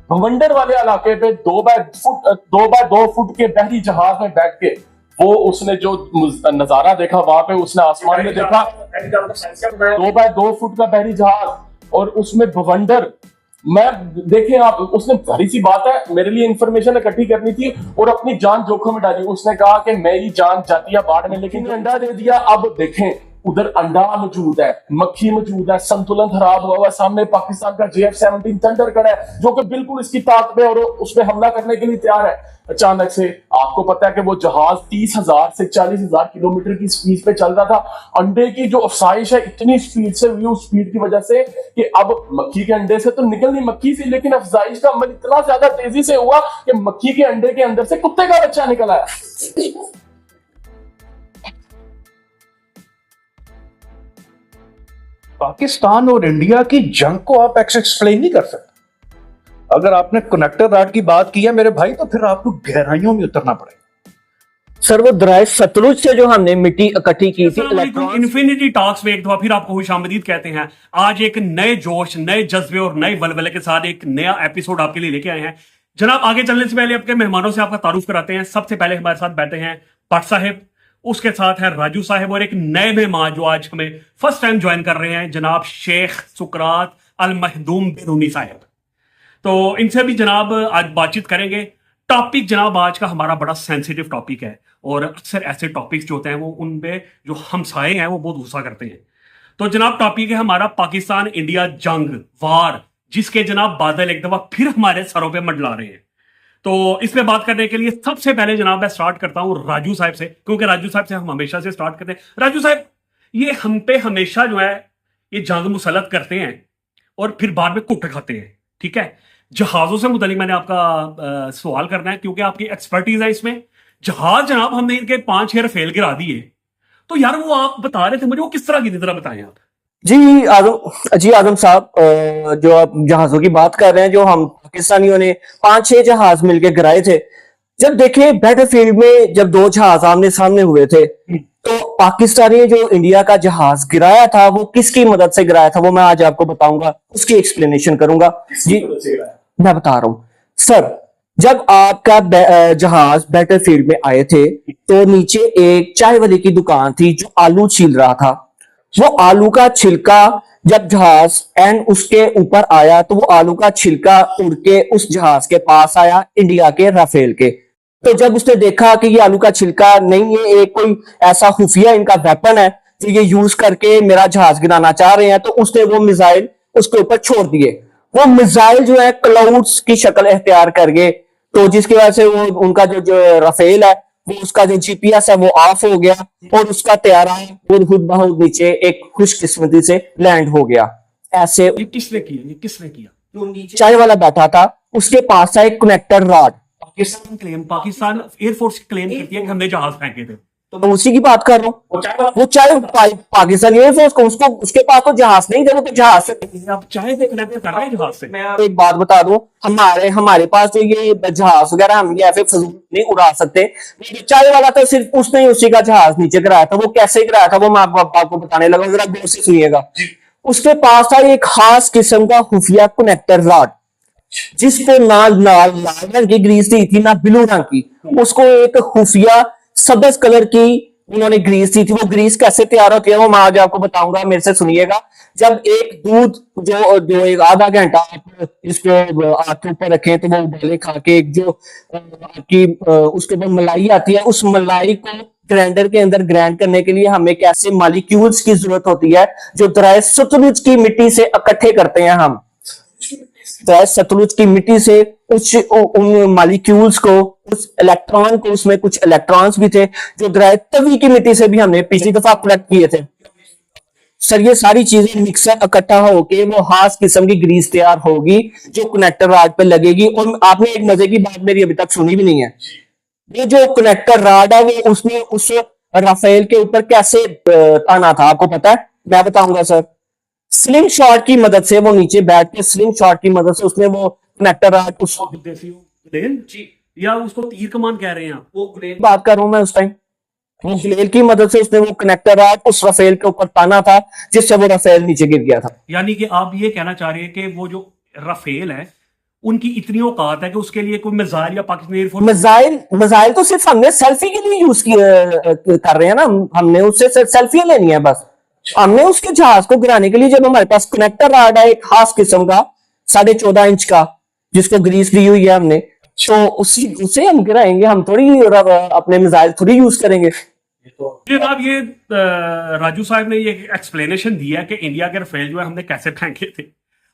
भवंडर वाले इलाके पे 2x2 फुट के बहरी जहाज में बैठ के वो उसने जो नजारा देखा वहां पे, उसने आसमान में देखा 2x2 फुट का बहरी जहाज और उसमें भवंडर। मैं देखें आप, उसने भारी सी बात है, मेरे लिए इंफॉर्मेशन इकट्ठी करनी थी और अपनी जान जोखिम में डाली। उसने कहा कि मेरी जान जाती है बाढ़ में, लेकिन अंडा दे दिया। अब देखें उधर अंडा मौजूद है, मक्खी मौजूद है, संतुलन खराब हुआ हुआ। सामने पाकिस्तान का JF-17 थंडर खड़ा है जो कि बिल्कुल इसकी ताक पे और उस पर हमला करने के लिए तैयार है। अचानक से आपको पता है कि वो जहाज 30,000 से 40,000 किलोमीटर की स्पीड पे चल रहा था। अंडे की जो अफसाइश है इतनी स्पीड से हुई, उस स्पीड की वजह से कि अब मक्खी के अंडे से तो निकलनी मक्खी से, लेकिन अफसाइश का अमल इतना ज्यादा तेजी से हुआ कि मक्खी के अंडे के अंदर से कुत्ते का बच्चा निकल आया। पाकिस्तान और इंडिया की जंग को आप एक्सप्लेन नहीं कर सकते। अगर आपने कनेक्टर राड की बात की है मेरे भाई, तो फिर आपको गहराइयों में उतरना पड़ेगा। सर वो दरिया सतलुज से जो हमने मिट्टी इकट्ठी की थी, इन्फिनिटी टॉक्स में एक दफा फिर आपको खुशामदीद कहते हैं। आज एक नए जोश, नए जज्बे और नए वलवले के साथ एक नया एपिसोड आपके लिए लेके आए हैं। जनाब, आगे चलने से पहले आपके मेहमानों से आपका तारुफ कराते हैं। सबसे पहले हमारे साथ बैठे हैं भट्ट साहब, उसके साथ है राजू साहब और एक नए मेहमान जो आज हमें फर्स्ट टाइम ज्वाइन कर रहे हैं, जनाब शेख सुकरात अल महदूम बिरूनी साहब। तो इनसे भी जनाब आज बातचीत करेंगे। टॉपिक जनाब आज का हमारा बड़ा सेंसिटिव टॉपिक है और अक्सर ऐसे टॉपिक्स जो होते हैं वो उन पे जो हमसाए हैं वो बहुत गुस्सा करते हैं। तो जनाब टॉपिक है हमारा पाकिस्तान इंडिया जंग, वार, जिसके जनाब बादल एक दफा फिर हमारे सरों पे मंडला रहे हैं। तो इस पे बात करने के लिए सबसे पहले जनाब मैं स्टार्ट करता हूं राजू साहब से, क्योंकि राजू साहब से हम हमेशा से स्टार्ट करते हैं। राजू साहब, ये हम पे हमेशा जो है ये जंग मुसलत करते हैं और फिर बाद में कुट खाते हैं, ठीक है। जहाजों से मुतालिक मैंने आपका सवाल करना है क्योंकि आपकी एक्सपर्टीज है इसमें। जहाज जनाब हमने इनके 5-6 रफेल गिरा दिए, तो यार वो आप बता रहे थे मुझे, वो किस तरह की तरह बताएं आप। जी आजम साहब, जो आप जहाजों की बात कर रहे हैं, जो हम पाकिस्तानियों ने 5-6 जहाज मिलकर गिराए थे। जब देखे बैटलफील्ड में जब 2 जहाज आमने सामने हुए थे, तो पाकिस्तानी जो इंडिया का जहाज गिराया था वो किसकी मदद से गिराया था वो मैं आज आपको बताऊंगा, उसकी एक्सप्लेनेशन करूंगा। जी मैं बता रहा हूं सर, जब आपका जहाज बैटलफील्ड में आए थे तो नीचे एक चाय वाले की दुकान थी जो आलू छील रहा था। वो आलू का छिलका जब जहाज एंड उसके ऊपर आया तो वो आलू का छिलका उड़ के उस जहाज के पास आया, इंडिया के राफेल के। तो जब उसने देखा कि ये आलू का छिलका नहीं है, एक कोई ऐसा खुफिया इनका वेपन है जो ये यूज करके मेरा जहाज गिराना चाह रहे हैं, तो उसने वो मिसाइल उसके ऊपर छोड़ दिए। वो मिसाइल जो है क्लाउड्स की शक्ल इख्तियार कर गए, तो जिसकी वजह से वो उनका जो राफेल है वो उसका जो GPS है वो ऑफ हो गया और उसका त्यारा खुद बहुत नीचे एक खुशकिस्मती से लैंड हो गया। ऐसे ये किसने किया? चाय वाला बैठा था, उसके पास था एक connector rod. Pakistan air force claim करती है कि हमने जहाज फेंके थे, तो मैं उसी की बात कर रहा हूँ। वो चाय पाकिस्तान एयरफोर्स को, उसको उसके पास तो जहाज नहीं थे, वो तो जहाज से आप चाय से कनेक्ट कर रहे हैं जहाज से। मैं एक बात बता दूं, हमारे पास जो ये जहाज वगैरह हम ये ऐसे फजूल नहीं उड़ा सकते। चाय वाला तो सिर्फ उसने ही उसी का जहाज नीचे गिराया था। वो कैसे गिराया था वो मैं आपको बताने लगा, जरा गौर से सुनिएगा। उसके पास था एक खास किस्म का खुफिया कनेक्टर रॉड, जिसको ना लाल रंग की ग्रीस दी थी ना ब्लू रंग की, उसको एक खुफिया सब्ज कलर की उन्होंने ग्रीस दी थी। वो ग्रीस कैसे तैयार होती है वो मैं आज आपको बताऊंगा, मेरे से सुनिएगा। जब एक दूध जो एक आधा घंटा आप इसको आग के ऊपर रखें तो वो उबाले खा के जो आपकी उसके बाद मलाई आती है, उस मलाई को ग्राइंडर के अंदर ग्राइंड करने के लिए हमें कैसे मालिक्यूल्स की जरूरत होती है जो दरिया सतलुज की मिट्टी से इकट्ठे करते हैं हम। दरिया सतलुज की मिट्टी से उन मालिक्यूल्स को, उस इलेक्ट्रॉन को, उसमें कुछ इलेक्ट्रॉन्स भी थे जो दरिया तवी की मिट्टी से भी हमने पिछली दफा कलेक्ट किए थे। सर ये सारी चीजें मिक्सर इकट्ठा होके वो खास किस्म की ग्रीस तैयार होगी जो कनेक्टर रॉड पे लगेगी। और आपने एक मजे की बात मेरी अभी तक सुनी भी नहीं है, ये जो कनेक्टर रॉड है वो उसने उस राफेल के ऊपर कैसे ताना था आपको पता है? मैं बताऊंगा सर। स्लिंग शॉट की मदद से वो नीचे बैठ के स्लिंग शॉट की मदद से उसने वो कनेक्टर रॉड या उसको तीर कमान कह रहे हैं आप, वो बात कर रहा हूं मैं उस टाइम। ग्लेल की मदद से उसने वो कनेक्टर रॉड उस राफेल के ऊपर ताना था जिससे वो राफेल नीचे गिर गया था। यानी कि आप ये कहना चाह रहे हैं कि वो जो राफेल है उनकी इतनी औकात है कि उसके लिए कोई मिसाइल या पाकिस्तानी एयरफोर्स मिसाइल तो सिर्फ हमने सेल्फी के लिए यूज कर रहे हैं ना, हमने उससे सेल्फी लेनी है बस। हमने उसके जहाज को गिराने के लिए जब हमारे पास कनेक्टर राड है एक खास किस्म का 14.5 इंच का, जिसको ग्रीस दी हुई है हमने, तो उसे हम गिराएंगे, हम थोड़ी अपने मिसाइल थोड़ी यूज करेंगे। जनाब ये राजू साहब ने ये एक्सप्लेनेशन दिया कि इंडिया के रफेल जो है हमने कैसे फेंके थे।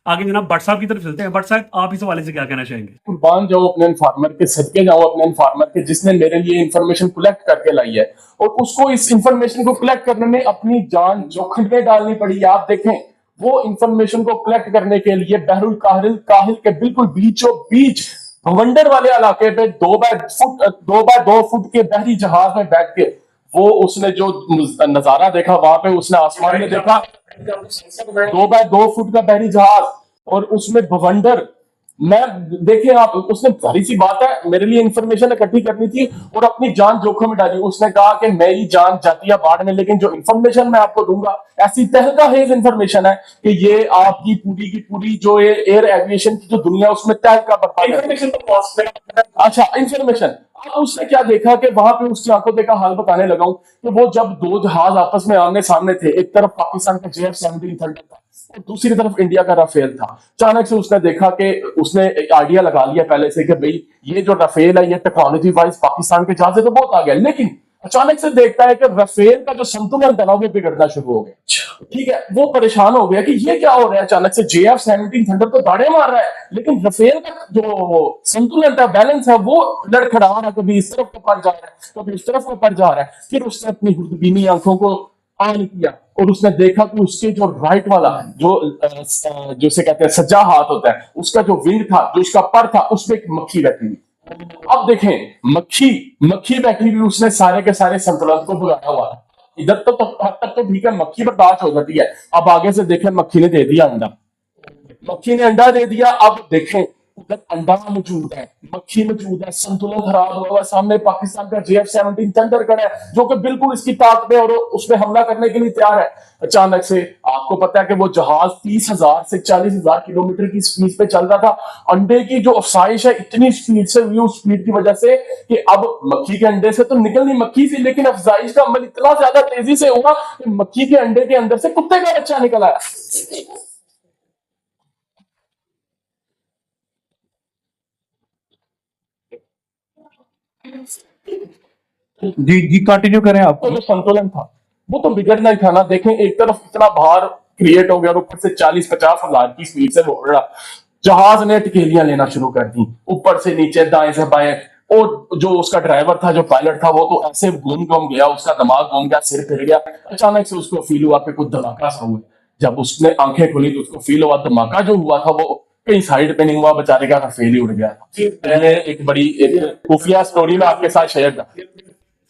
आगे जनाब भट्ट साहब की तरफ चलते हैं। भट्ट साहब आप इस हवाले से क्या कहना चाहेंगे? कुर्बान जाओ अपने इन्फॉर्मर के, सदके जाओ अपने इन्फॉर्मर के, जिसने मेरे लिए इंफॉर्मेशन कलेक्ट करके लाई है, और उसको इस इंफॉर्मेशन को कलेक्ट करने में अपनी जान जोखिम में डालनी पड़ी। आप देखें, वो इंफॉर्मेशन को कलेक्ट करने के लिए बहरुल काहिल के बिल्कुल बीचों बीच भवंडर वाले इलाके पे 2 बाय 2 फुट के बहरी जहाज में बैठ के वो उसने जो नजारा देखा वहां पे, उसने आसमान में देखा 2 बाय 2 फुट का बहरी जहाज, और उसमें भवंडर, मैं देखे आप, उसने सारी सी बात है, मेरे लिए इंफॉर्मेशन इकट्ठी करनी थी और अपनी जान जोखिम में डाली। उसने कहा कि मेरी जान जाती है बाढ़ में, लेकिन जो इंफॉर्मेशन मैं आपको दूंगा ऐसी तहलका हेज इंफॉर्मेशन है कि ये आपकी पूरी की पूरी जो एयर एविएशन की जो दुनिया उसमें तहलका बर्पा है। अच्छा, इंफॉर्मेशन उसने क्या देखा कि वहां पे उसकी आंखों देखा हाल बताने लगा हूं कि वो जब 2 जहाज आपस में आमने सामने थे, एक तरफ पाकिस्तान का JF-17 थंडर था और दूसरी तरफ इंडिया का राफेल था। अचानक से उसने देखा कि उसने एक आइडिया लगा लिया पहले से कि भाई ये जो राफेल है ये टेक्नोलॉजी वाइज पाकिस्तान के जहाज से तो बहुत आ गया, लेकिन अचानक से देखता है कि राफेल का जो संतुलन था वो बिगड़ना शुरू हो गया। ठीक है, वो परेशान हो गया कि ये क्या हो रहा है, अचानक से JF-17 थंडर तो दाड़े मार रहा है, लेकिन राफेल का जो संतुलन था, बैलेंस है, वो लड़खड़ा रहा है, कभी इस तरफ को पड़ जा रहा है, कभी उस तरफ को पड़ जा रहा है। फिर उसने अपनी खुदबीनी आंखों को ऑन किया और उसने देखा कि उसके जो राइट वाला जो से कहते हैं सज्जा हाथ होता है, उसका जो विंग था, जो उसका पर था, उसमें एक मक्खी बैठी हुई। अब देखें, मक्खी बैठी हुई, उसने सारे के सारे संतुलन को बिगाड़ा हुआ था। इधर तो हद तक तो ठीक है, मक्खी बर्दाश्त हो जाती है। अब आगे से देखें, मक्खी ने दे दिया अंडा, मक्खी ने अंडा दे दिया। अब देखें, उधर अंडा मौजूद है, मक्खी मौजूद है, संतुलन खराब हुआ। सामने पाकिस्तान का JF-17 थंडर खड़ा है जो कि बिल्कुल इसकी ताकत में और उसमें हमला करने के लिए तैयार है। अचानक से आपको पता है कि वो जहाज 30,000 से 40,000 किलोमीटर की स्पीड पे चल रहा था। अंडे की जो अफसाइश है इतनी स्पीड से हुई, उस स्पीड की वजह से कि अब मक्खी के अंडे से तो निकलनी मक्खी थी, लेकिन अफसाइश का अमल इतना ज्यादा तेजी से हुआ कि मक्खी के अंडे के अंदर से कुत्ते का बच्चा निकल आया। जी कंटिन्यू करें आप। तो जो संतुलन था वो तो बिगड़ना ही था ना। देखें, एक तरफ इतना भार क्रिएट हो गया और ऊपर से 40-50 हजार की स्पीड से उड़ रहा जहाज ने टिकेलियां लेना शुरू कर दी, ऊपर से नीचे, दाएं से बाएं। और जो उसका ड्राइवर था, जो पायलट था, वो तो ऐसे घूम गया, उसका दिमाग घूम गया, सिर फिर गया। अचानक से उसको फील हुआ कि कुछ धमाका सा हुआ। जब उसने आंखें खोली तो उसको फील हुआ धमाका जो हुआ था वो कहीं साइड पे नहीं हुआ, बेचारे का फेल ही उड़ गया। मैंने एक बड़ी खुफिया स्टोरी में आपके साथ शेयर था।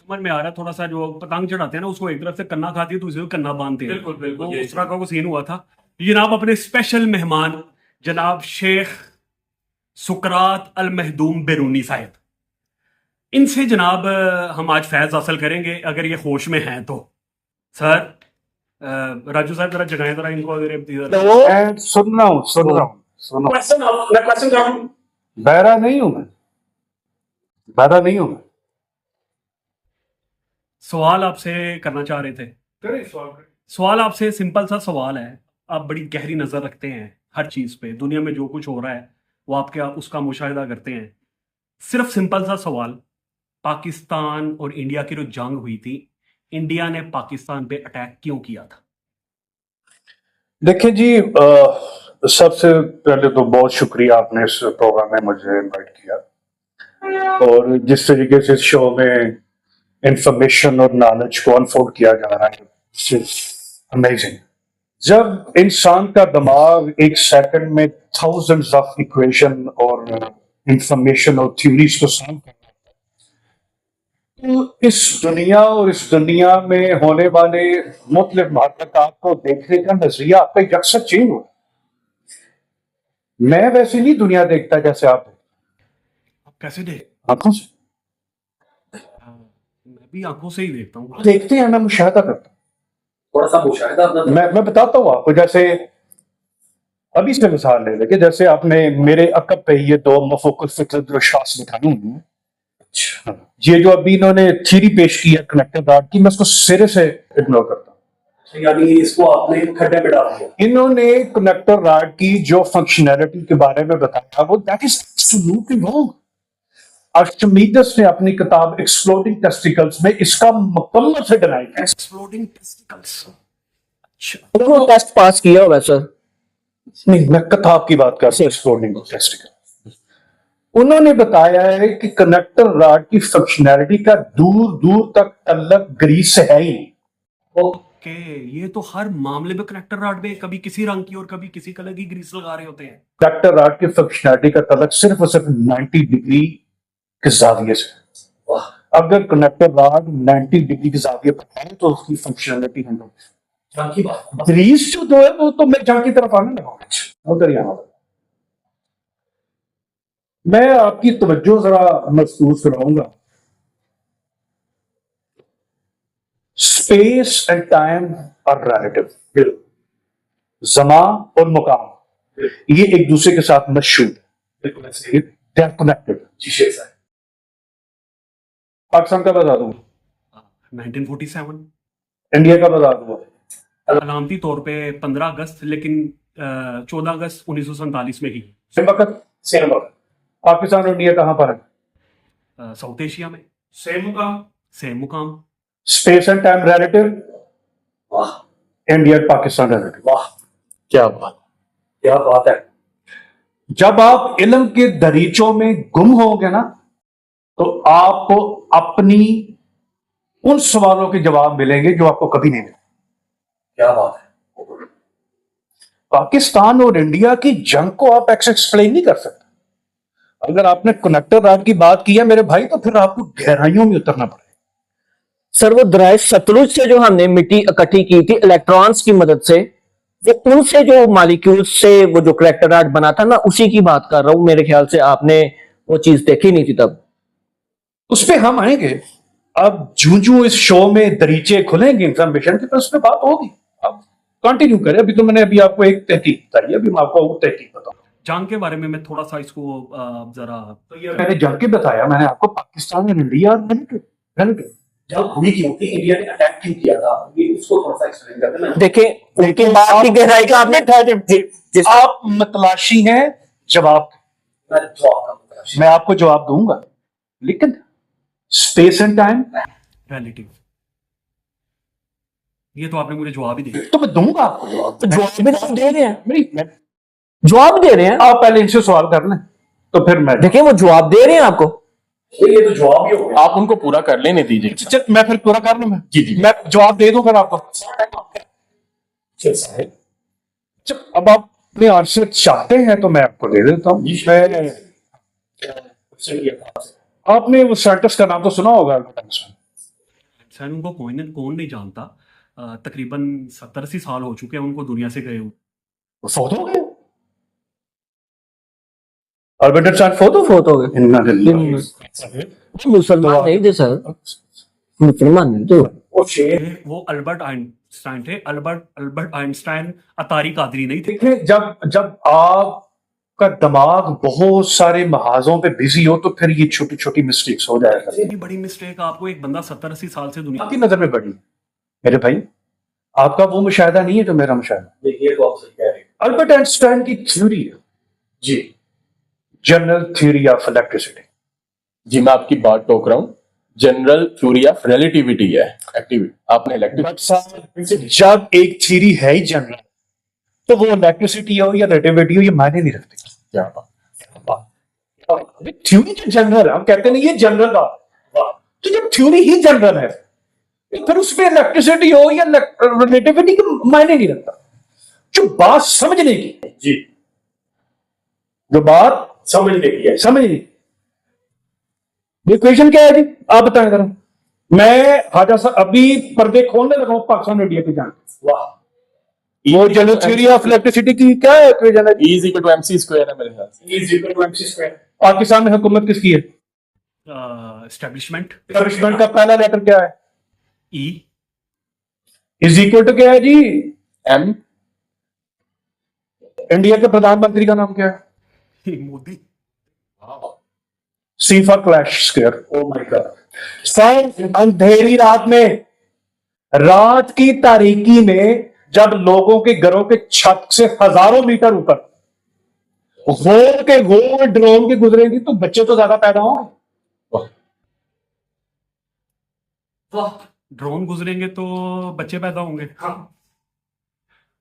समझ में आ रहा है, थोड़ा सा जो पतंग चढ़ाते हैं ना, उसको एक तरफ से कन्ना खाती है तो उसे कन्ना बांधते हैं। बिल्कुल उस तरह का वो सीन हुआ था। जनाब अपने स्पेशल मेहमान जनाब शेख सुकरात अल महदूम बैरूनी साहब, इनसे जनाब हम आज फैज हासिल करेंगे अगर ये होश में हैं तो। सर राजू साहब जरा जगाएं जरा इनको, अगर सुन रहा हूँ बहरा नहीं हूं मैं। सवाल आपसे करना चाह रहे थे। सवाल आपसे सिंपल सा सवाल है। आप बड़ी गहरी नजर रखते हैं हर चीज पे, दुनिया में जो कुछ हो रहा है वो आपके उसका मुशाहिदा करते हैं। सिर्फ सिंपल सा सवाल, पाकिस्तान और इंडिया की जो जंग हुई थी, इंडिया ने पाकिस्तान पे अटैक क्यों किया था? देखिए जी, सबसे पहले तो बहुत शुक्रिया आपने इस प्रोग्राम में मुझे इनवाइट किया, और जिस तरीके से इस शो में इंफॉर्मेशन और नॉलेज को अनफोल्ड किया जा रहा है, अमेजिंग। जब इंसान का दिमाग एक सेकंड में थाउजेंड्स ऑफ इक्वेशन और इंफॉर्मेशन और थ्योरीज को सॉल्व कर रहा है, तो इस दुनिया में होने वाले मुख्तलिफ मामलात को देखने का नजरिया आपका यकसर चेंज हो। मैं वैसे नहीं दुनिया देखता जैसे आप कैसे देख? आंखों से। मैं भी आंखों से ही देखता हूँ। देखते हैं, मैं मुशाहिदा करता हूँ, थोड़ा सा मुशाहिदा अपना। मैं बताता हूँ आपको। जैसे अभी से मिसाल ले लें कि जैसे आपने मेरे अकब पे ये दो मफोकल फिक्र जो शास दिखाई हुई हैं, ये जो अभी इन्होंने थ्योरी पेश की है कनेक्टर रॉड की, मैं उसको सिरे से इग्नोर करता हूँ। यानी इसको आपने खड्डे में डाल दिया। इन्होंने कनेक्टर रॉड की जो फंक्शनैलिटी के बारे में बताया वो that is absolutely wrong. Archimedes ने अपनी किताब एक्सप्लोडिंग टेस्टिकल्स में इसका मुकम्मल से डिनाई किया। Exploding testicles. अच्छा, उन्होंने टेस्ट पास किया होगा सर। नहीं, मैं किताब की बात कर रहा हूं, एक्सप्लोडिंग टेस्टिकल। उन्होंने बताया है कि कनेक्टर रॉड की फंक्शनैलिटी का दूर दूर तक तल्लक ग्रीस से है ही नहीं। ओके, ये तो हर मामले में कनेक्टर रॉड में कभी किसी रंग की और कभी किसी कलर की ग्रीस लगा रहे होते हैं। कनेक्टर रॉड की फंक्शनैलिटी का तल्लक सिर्फ और सिर्फ 90 डिग्री के जाविये से। अगर कनेक्टर रॉड 90 डिग्री के जाविये पर है तो उसकी फंक्शनैलिटी 100। ग्रीस जो दो है वो तो मैं जंग की तरफ आने लगा उधर ही आना। मैं आपकी तवज्जो जरा महसूस कराऊंगा। Space and time are relative. जमा और मुकाम ये एक दूसरे के साथ मशहूर है, दे आर कनेक्टेड। पाकिस्तान का बता दूं, 1947 इंडिया का बता दूं, अलामती तौर पे 15 अगस्त, लेकिन 14 अगस्त 1947 में ही सेम वक्त पाकिस्तान और इंडिया कहां पर है? साउथ एशिया में सेम मुकाम। Space and time relative, India Pakistan relative. वाह, क्या बात है। जब आप इल्म के दरीचों में गुम होंगे ना तो आपको अपनी उन सवालों के जवाब मिलेंगे जो आपको कभी नहीं मिले। क्या बात है। पाकिस्तान और इंडिया की जंग को आप एक्सप्लेन नहीं कर सकते। अगर आपने कनेक्टर रॉड की बात की है मेरे भाई तो फिर आपको गहराइयों में उतरना पड़ेगा। सर वो दरिया सतलुज से जो हमने मिट्टी इकट्ठी की थी इलेक्ट्रॉन्स की मदद से, वो उनसे जो मॉलिक्यूल्स से वो जो कनेक्टर रॉड बना था ना, उसी की बात कर रहा हूं। मेरे ख्याल से आपने वो चीज देखी नहीं थी तब। उस पर हम आएंगे। अब जूं इस शो में दरीचे खुलेंगे इंफॉर्मेशन के, तो उस पर बात होगी। अब कंटिन्यू करें। अभी तो मैंने अभी आपको एक तहकीक बताई, अभी मैं आपको वो तहकीक बताऊं। जंग के बारे में मैं थोड़ा सा इसको जरा तो ये मैंने जंग के बताया, मैंने आपको पाकिस्तान और इंडिया रिलेटेड जब हुई क्यों थी, इंडिया ने अटैक क्यों किया था, ये इसको थोड़ा सा एक्सप्लेन कर देना। देखें उनकी बात की गहराई का आपने आप मतलाशी हैं जवाब। मैं आपको जवाब दूंगा, लेकिन स्पेस एंड टाइम रिलेटिव, ये तो आपने मुझे जवाब ही दिया। तो मैं दूंगा आपको जवाब। जवाब भी आप दे रहे हैं, मैं जवाब दे रहे हैं आप पहले इनसे सवाल कर लें तो फिर मैं देखिए वो जवाब दे रहे हैं आपको। ये तो जवाब ही हो गया। आप उनको पूरा कर लेने दीजिए। चल मैं फिर पूरा कर लूं। मैं जी। मैं जवाब दे दूं फिर आपको। चल अब आप अपने आंसर चाहते हैं तो मैं आपको दे देता हूं। मैं आपने वो साइंटिस्ट का नाम तो सुना होगा अल्बर्ट आइंस्टाइन। शायद उनको कौन नहीं जानता। तकरीबन 70-80 साल हो चुके हैं उनको दुनिया से गए हुए। वो फौत हो गए। अल्बर्ट आइंस्टाइन फोटो हो गए। मुसलमान नहीं थे सर, मुसलमान नहीं थे। वो अल्बर्ट आइंस्टाइन थे। अल्बर्ट आइंस्टाइन अतारी कादरी नहीं थे। देखिए, जब आपका दिमाग बहुत सारे महाजों पे बिजी हो तो फिर ये छोटी छोटी मिस्टेक्स हो जाएगा। इतनी बड़ी मिस्टेक आपको एक बंदा 70-80 साल से दुनिया आपकी नजर में बड़ी मेरे भाई, आपका वो मुशाहिदा नहीं है जो मेरा मुशाहिदा। ये तो आप सही कह रहे हैं। अल्बर्ट आइंस्टाइन की थ्योरी है जी, जनरल थ्योरी ऑफ इलेक्ट्रिसिटी। जी, मैं आपकी बात टोक रहा हूँ। जनरल थ्योरी ऑफ रिलेटिविटी है एक्टिविटी। आपने इलेक्ट्रिक जब एक थ्योरी है ही जनरल तो वो इलेक्ट्रिसिटी हो या रिलेटिविटी हो ये मायने नहीं रखती। क्या बात। थ्योरी जो जनरल है, हम कहते नहीं ये जनरल बात, तो जब थ्योरी ही जनरल है फिर उसमें इलेक्ट्रिसिटी हो या रिलेटिविटी का मायने नहीं रखता। जो बात समझने की, जी, जो बात समझने की है। समझिए ये क्वेश्चन क्या है जी, आप बताएं जरा। मैं हाजा साहब अभी पर्दे खोलने लगा हूं पाकिस्तान इंडिया की जान। वाह, वो जनरल थ्योरी ऑफ इलेक्ट्रिसिटी की क्या है इक्वेशन है? E is equal to mc square है मेरे ख्याल से। E is equal to mc square। Pakistan में हुकूमत किसकी है? एस्टेब्लिशमेंट एस्टेब्लिशमेंट का पहला लेटर क्या है? ई इज इक्वल टू क्या है जी? m इंडिया के प्रधानमंत्री का नाम क्या है? Modi. C for clash square. Oh my god sir, अंधेरी रात में, रात की तारीकी में, जब लोगों के घरों के छत से हजारों मीटर ऊपर गोल के गोल ड्रोन के गुजरेंगी तो बच्चे तो ज्यादा पैदा होंगे। ड्रोन गुजरेंगे तो बच्चे पैदा होंगे।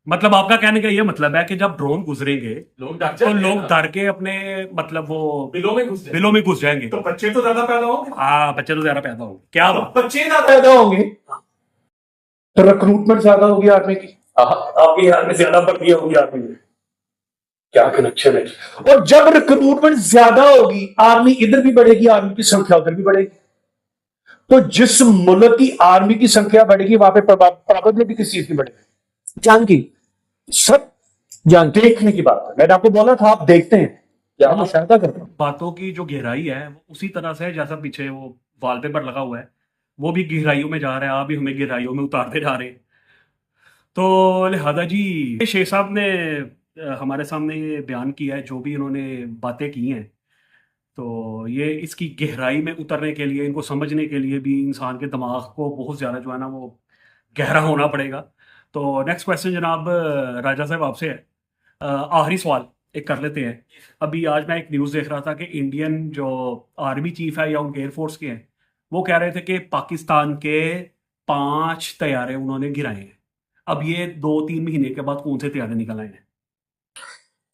मतलब आपका कहने का ये मतलब है कि जब ड्रोन गुजरेंगे लोग डर तो जाएंगे लोग ना। डर के अपने मतलब वो बिलों में घुस जाएंगे। जाएंगे। तो बच्चे तो ज्यादा पैदा होंगे। हाँ, बच्चे तो ज्यादा पैदा होंगे। क्या बात। बच्चे ज्यादा पैदा होंगे तो रिक्रूटमेंट ज्यादा होगी आर्मी की। आपके यहाँ में ज्यादा भर्तियां होंगी आर्मी में। क्या कनेक्शन है। और जब रिक्रूटमेंट ज्यादा होगी, आर्मी इधर भी बढ़ेगी, आर्मी की संख्या उधर भी बढ़ेगी। तो जिस मुल्क की आर्मी की संख्या बढ़ेगी वहां पे प्रोबेबिलिटी किस चीज की बढ़ेगी? जान की। सब जान देखने की बात है। मैंने आपको बोला था, आप देखते हैं क्या मैं मुशाहिदा करता हूं। बातों की जो गहराई है वो उसी तरह से है जैसा पीछे वो वॉलपेपर लगा हुआ है, वो भी गहराइयों में जा रहा है। आप भी हमें गहराइयों में उतारते जा रहे हैं। तो लिहाजा जी, शेख साहब ने हमारे सामने ये बयान किया है, जो भी इन्होंने बातें की हैं, तो ये इसकी गहराई में उतरने के लिए, इनको समझने के लिए भी इंसान के दिमाग को बहुत ज़्यादा जो है ना वो गहरा होना पड़ेगा। तो नेक्स्ट क्वेश्चन जनाब राजा साहब आपसे है। आखिरी सवाल एक कर लेते हैं। अभी आज मैं एक न्यूज़ देख रहा था कि इंडियन जो आर्मी चीफ है या उनके एयरफोर्स के हैं, वो कह रहे थे कि पाकिस्तान के 5 तैयारे उन्होंने गिराए हैं। अब ये 2-3 महीने के बाद कौन से तैयारे निकल आए हैं?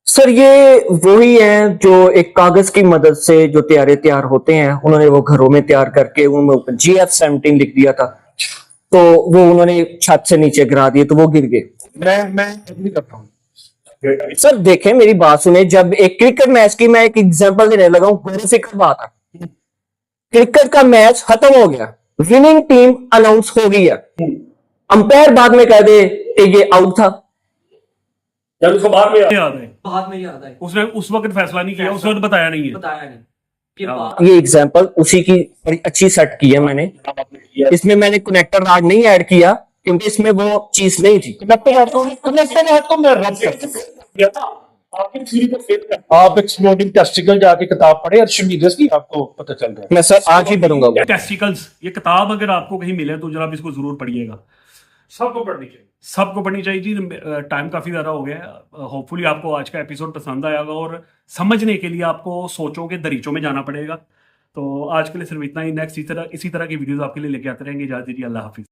सर ये वही हैं जो एक कागज की मदद से जो तैयारे तैयार होते हैं, उन्होंने वो घरों में तैयार करके उनमें ऊपर GF-17 लिख दिया था, तो वो उन्होंने छत से नीचे गिरा दिए तो वो गिर गए। मैं एग्री करता हूं। सर देखें, मेरी बात सुने। जब एक क्रिकेट मैच की मैं एक एग्जांपल देने लगा हूं, ग्राफिकल बात है। क्रिकेट का मैच खत्म हो गया, विनिंग टीम अनाउंस हो गई है, अंपायर बाद में कह दे कि ये आउट था। जब उसको बाद में याद है बाद में याद आए उसने उस वक्त फैसला नहीं किया, उस वक्त बताया नहीं है। बताया नहीं फिर क्या बाद- ये एग्जांपल उसी की बड़ी अच्छी सेट की है मैंने। इसमें मैंने कनेक्टर राज नहीं ऐड किया क्योंकि इसमें वो चीज नहीं थी। आप एक्सप्लोडिंग टेस्टिकल जाके किताब पढ़े अर्शमीदस की, आपको पता चल जाएगा। मैं सर आज ही पढ़ूंगा वो। टेस्टिकल्स, ये किताब अगर आपको कहीं मिले तो जरा इसको जरूर पढ़िएगा। सबको पढ़नी चाहिए। सबको पढ़नी चाहिए जी। टाइम काफ़ी ज़्यादा हो गया है। होपफुली आपको आज का एपिसोड पसंद आया होगा और समझने के लिए आपको सोचों के दरीचों में जाना पड़ेगा। तो आज के लिए सिर्फ इतना ही। नेक्स्ट इसी तरह की वीडियोस आपके लिए लेके आते रहेंगे। इजाज़त दीजिए, अल्लाह हाफिज़।